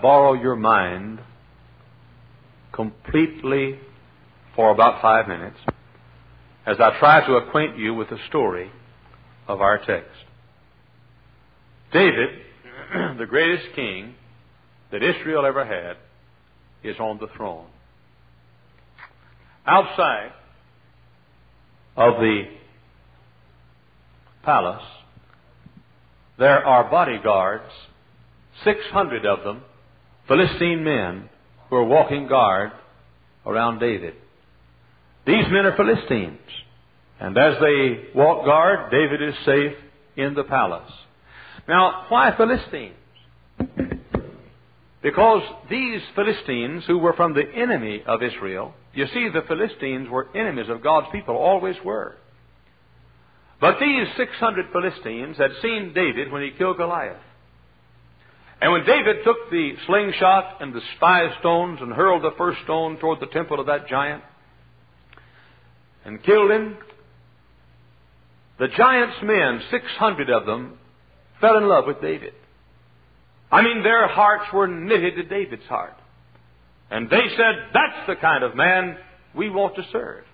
borrow your mind completely for about 5 minutes as I try to acquaint you with the story of our text. David, the greatest king that Israel ever had, is on the throne. Outside of the palace, there are bodyguards, 600 of them, Philistine men, who are walking guard around David. These men are Philistines, and as they walk guard, David is safe in the palace. Now, why Philistines? Because these Philistines, who were from the enemy of Israel, you see, the Philistines were enemies of God's people, always were. But these 600 Philistines had seen David when he killed Goliath. And when David took the slingshot and the 5 stones and hurled the first stone toward the temple of that giant and killed him, the giant's men, 600 of them, fell in love with David. I mean, their hearts were knitted to David's heart. And they said, that's the kind of man we want to serve.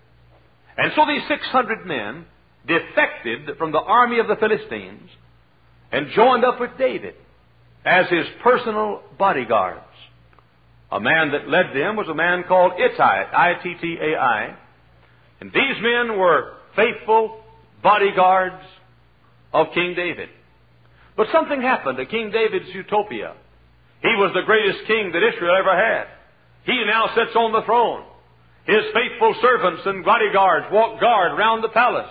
And so these 600 men defected from the army of the Philistines and joined up with David as his personal bodyguards. A man that led them was a man called Ittai, I-T-T-A-I. And these men were faithful bodyguards of King David. But something happened to King David's utopia. He was the greatest king that Israel ever had. He now sits on the throne. His faithful servants and bodyguards walk guard round the palace.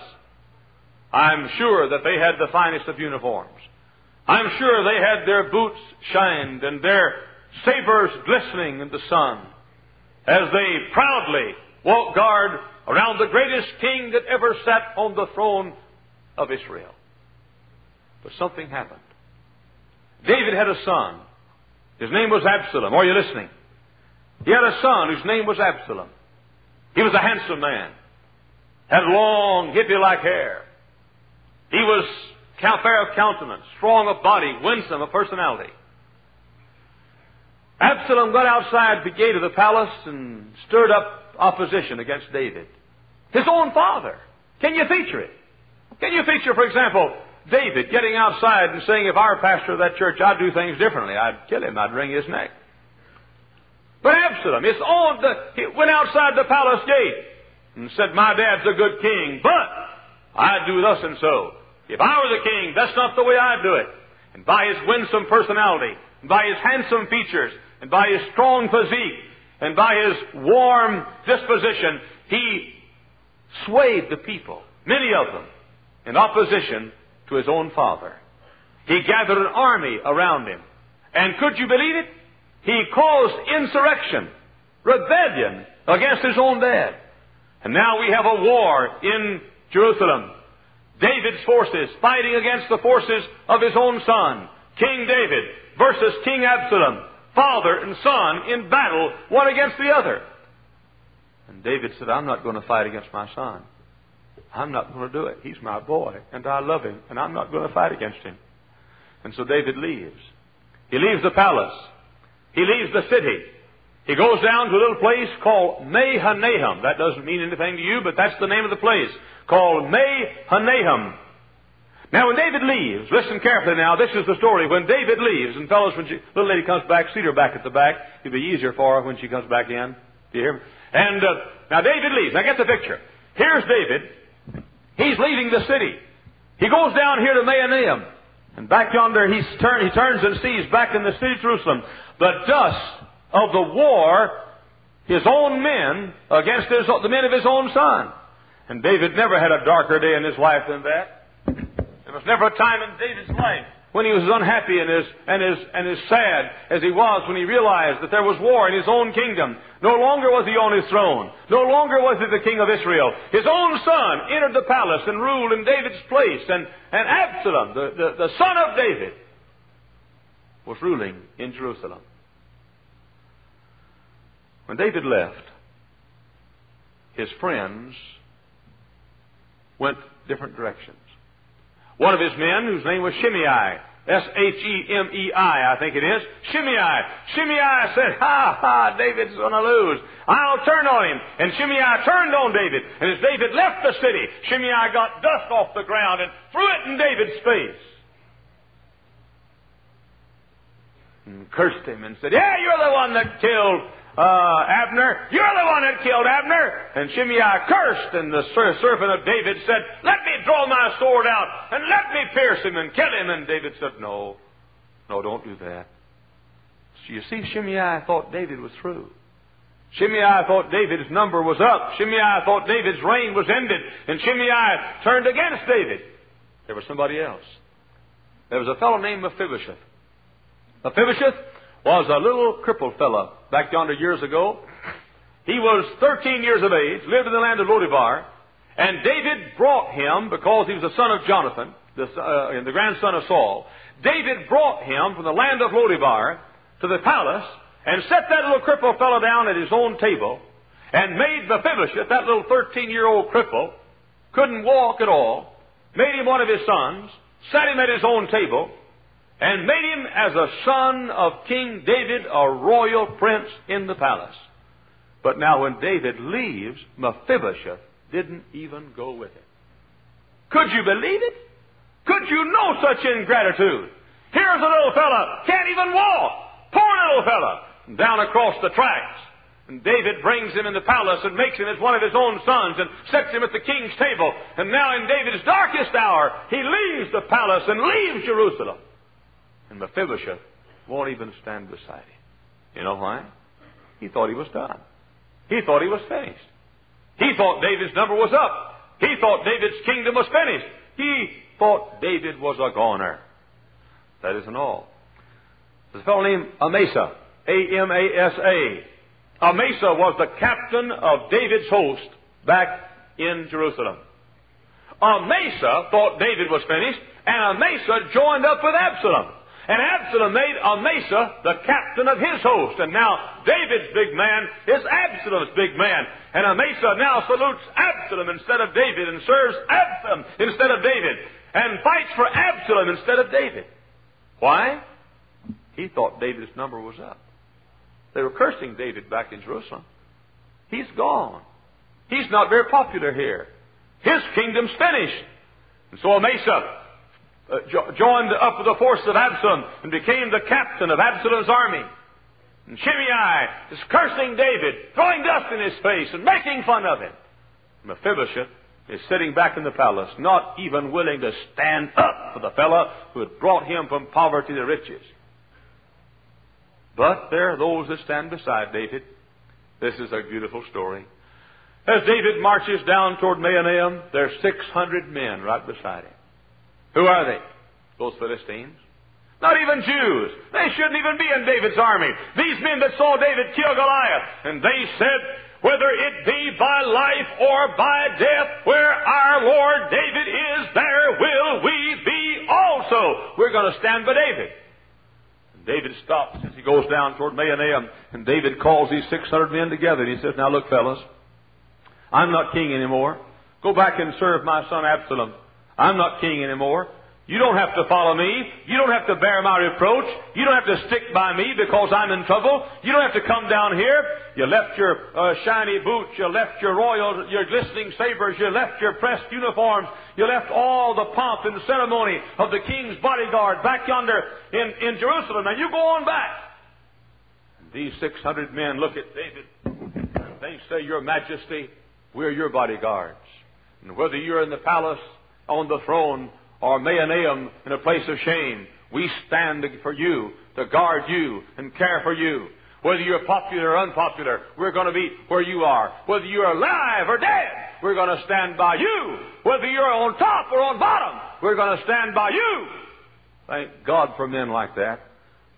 I'm sure that they had the finest of uniforms. I'm sure they had their boots shined and their sabers glistening in the sun as they proudly walk guard around the greatest king that ever sat on the throne of Israel. But something happened. David had a son. His name was Absalom. Are you listening? He had a son whose name was Absalom. He was a handsome man. Had long, hippie-like hair. He was fair of countenance, strong of body, winsome of personality. Absalom got outside the gate of the palace and stirred up opposition against David. His own father. Can you feature it? Can you feature, for example, David getting outside and saying, if I were pastor of that church, I'd do things differently. I'd kill him. I'd wring his neck. But Absalom, he went outside the palace gate and said, my dad's a good king, but I'd do thus and so. If I were the king, that's not the way I'd do it. And by his winsome personality, and by his handsome features, and by his strong physique, and by his warm disposition, he swayed the people, many of them, in opposition to his own father. He gathered an army around him. And could you believe it? He caused insurrection, rebellion against his own dad. And now we have a war in Jerusalem. David's forces fighting against the forces of his own son, King David, versus King Absalom, father and son in battle, one against the other. And David said, I'm not going to fight against my son. I'm not going to do it. He's my boy, and I love him, and I'm not going to fight against him. And so David leaves. He leaves the palace. He leaves the city. He goes down to a little place called Mahanaim. That doesn't mean anything to you, but that's the name of the place, called Mahanaim. Now, when David leaves, listen carefully now, this is the story. When David leaves, and fellows, when little lady comes back, seat her back at the back. It'll be easier for her when she comes back in. Do you hear me? And now David leaves. Now get the picture. Here's David. He's leaving the city. He goes down here to Mahanaim. And back yonder, he turns and sees back in the city of Jerusalem the dust of the war, his own men against the men of his own son. And David never had a darker day in his life than that. There was never a time in David's life when he was as unhappy and as sad as he was when he realized that there was war in his own kingdom. No longer was he on his throne. No longer was he the king of Israel. His own son entered the palace and ruled in David's place. And Absalom, the son of David, was ruling in Jerusalem. When David left, his friends went different directions. One of his men, whose name was Shimei, Shemei, I think it is. Shimei. Shimei said, ha, ha, David's going to lose. I'll turn on him. And Shimei turned on David. And as David left the city, Shimei got dust off the ground and threw it in David's face. And cursed him and said, yeah, you're the one that killed Abner. You're the one that killed Abner. And Shimei cursed, and the servant of David said, let me draw my sword out, and let me pierce him and kill him. And David said, no, don't do that. So you see, Shimei thought David was through. Shimei thought David's number was up. Shimei thought David's reign was ended. And Shimei turned against David. There was somebody else. There was a fellow named Mephibosheth. Mephibosheth was a little crippled fellow back yonder years ago. He was 13 years of age, lived in the land of Lodebar, and David brought him, because he was the son of Jonathan, the grandson of Saul. David brought him from the land of Lodebar to the palace and set that little crippled fellow down at his own table and made Mephibosheth, that little 13-year-old cripple, couldn't walk at all, made him one of his sons, sat him at his own table, and made him as a son of King David, a royal prince in the palace. But now when David leaves, Mephibosheth didn't even go with him. Could you believe it? Could you know such ingratitude? Here's a little fella, can't even walk. Poor little fella. Down across the tracks. And David brings him in the palace and makes him as one of his own sons and sets him at the king's table. And now in David's darkest hour, he leaves the palace and leaves Jerusalem. And Mephibosheth won't even stand beside him. You know why? He thought he was done. He thought he was finished. He thought David's number was up. He thought David's kingdom was finished. He thought David was a goner. That isn't all. There's a fellow named Amasa. A-M-A-S-A. Amasa was the captain of David's host back in Jerusalem. Amasa thought David was finished, and Amasa joined up with Absalom. And Absalom made Amasa the captain of his host. And now David's big man is Absalom's big man. And Amasa now salutes Absalom instead of David and serves Absalom instead of David and fights for Absalom instead of David. Why? He thought David's number was up. They were cursing David back in Jerusalem. He's gone. He's not very popular here. His kingdom's finished. And so Amasa joined up with the force of Absalom and became the captain of Absalom's army. And Shimei is cursing David, throwing dust in his face and making fun of him. Mephibosheth is sitting back in the palace, not even willing to stand up for the fellow who had brought him from poverty to riches. But there are those that stand beside David. This is a beautiful story. As David marches down toward Mahanaim, there are 600 men right beside him. Who are they? Those Philistines. Not even Jews. They shouldn't even be in David's army. These men that saw David kill Goliath. And they said, whether it be by life or by death, where our Lord David is, there will we be also. We're going to stand by David. And David stops as he goes down toward Mahanaim. And David calls these 600 men together. And he says, now look, fellas, I'm not king anymore. Go back and serve my son Absalom. I'm not king anymore. You don't have to follow me. You don't have to bear my reproach. You don't have to stick by me because I'm in trouble. You don't have to come down here. You left your shiny boots. You left your royal, your glistening sabers. You left your pressed uniforms. You left all the pomp and ceremony of the king's bodyguard back yonder in Jerusalem. Now you go on back. These 600 men look at David. They say, Your Majesty, we're your bodyguards. And whether you're in the palace, on the throne, or Mahanaim in a place of shame, we stand for you, to guard you and care for you. Whether you're popular or unpopular, we're going to be where you are. Whether you're alive or dead, we're going to stand by you. Whether you're on top or on bottom, we're going to stand by you. Thank God for men like that.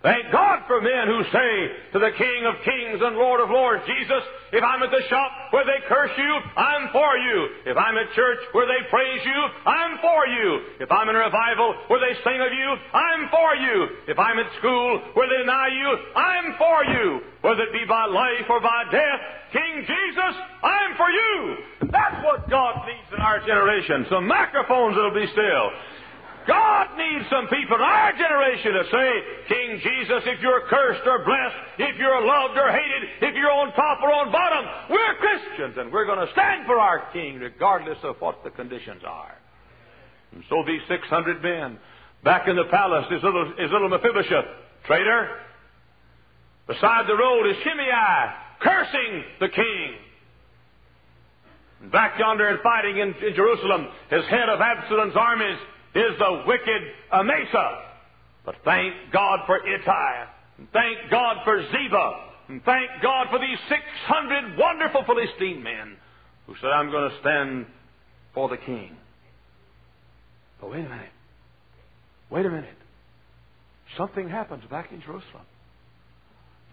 Thank God for men who say to the King of Kings and Lord of Lords, Jesus, if I'm at the shop where they curse you, I'm for you. If I'm at church where they praise you, I'm for you. If I'm in a revival where they sing of you, I'm for you. If I'm at school where they deny you, I'm for you. Whether it be by life or by death, King Jesus, I'm for you. That's what God needs in our generation. Some microphones that'll be still. God needs some people in our generation to say, King Jesus, if you're cursed or blessed, if you're loved or hated, if you're on top or on bottom, we're Christians and we're going to stand for our King regardless of what the conditions are. And so these 600 men, back in the palace is little Mephibosheth, traitor. Beside the road is Shimei, cursing the king. And back yonder and fighting in Jerusalem, his head of Absalom's armies is the wicked Amasa. But thank God for Ittai, and thank God for Ziba, and thank God for these 600 wonderful Philistine men who said, I'm going to stand for the king. But wait a minute. Wait a minute. Something happens back in Jerusalem.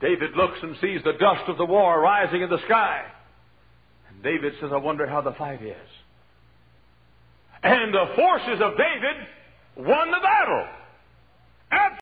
David looks and sees the dust of the war rising in the sky. And David says, I wonder how the fight is. And the forces of David won the battle.